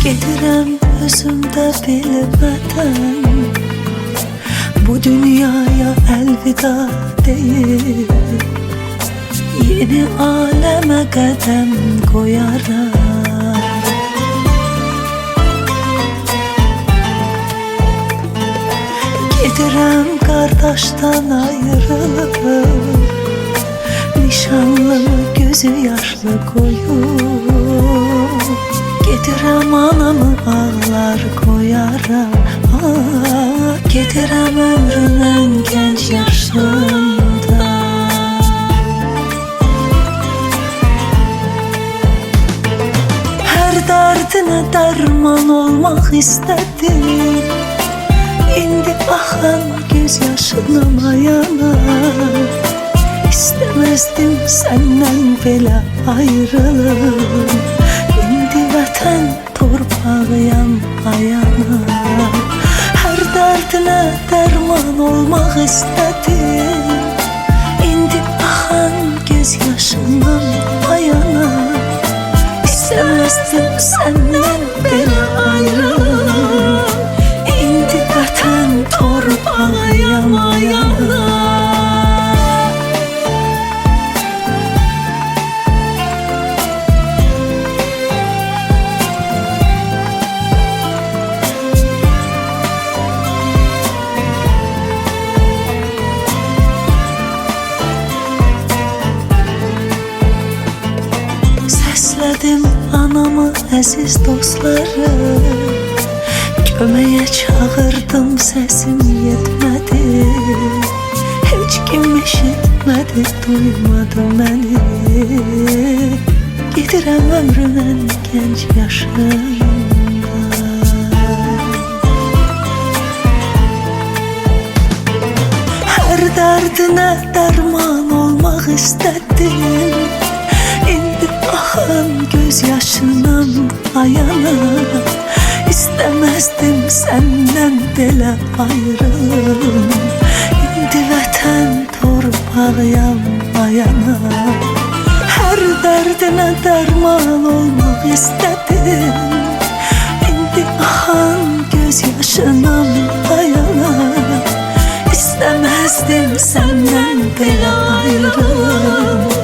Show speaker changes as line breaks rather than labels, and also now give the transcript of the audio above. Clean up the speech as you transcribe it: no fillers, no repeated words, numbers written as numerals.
Gedirəm özümdə bilmədən bu dünyaya əlvida deyib, yeni aləmə qədəm qoyaram. Gedirəm qardaşdan ayrılıb, nişanlımı gözü yaşlı qoyub, gedirəm anamı ağlar koyaram. Gedirəm ömrümün gənc yaşında. Hər dərdinə dərman olmaq istədim, İndi axan göz yaşına mayana. İstəməzdim səndən belə ayrılım, İndi vətən torpağıyam ayana. Hər dərdinə dərman olmaq istədim, İndi axan göz yaşından ayana. İstəməzdim səndən belə ayrılım, İndi vətən torpağıyam ayana. Səslədim anamı, əziz dostları, köməyə çağırdım, səsim yetmədi. Heç kim eşitmədi, duymadı məni. Gedirəm ömrümün gənc yaşında. Hər dərdinə dərman olmaq istədim, İndi axan göz yaşından ayana. İstəməzdim səndən belə ayrılım, İndi vətən torpağıyam ayana. Hər dərdinə dərman olmaq istədim, İndi axan göz yaşından ayana. İstəməzdim səndən belə ayrılım,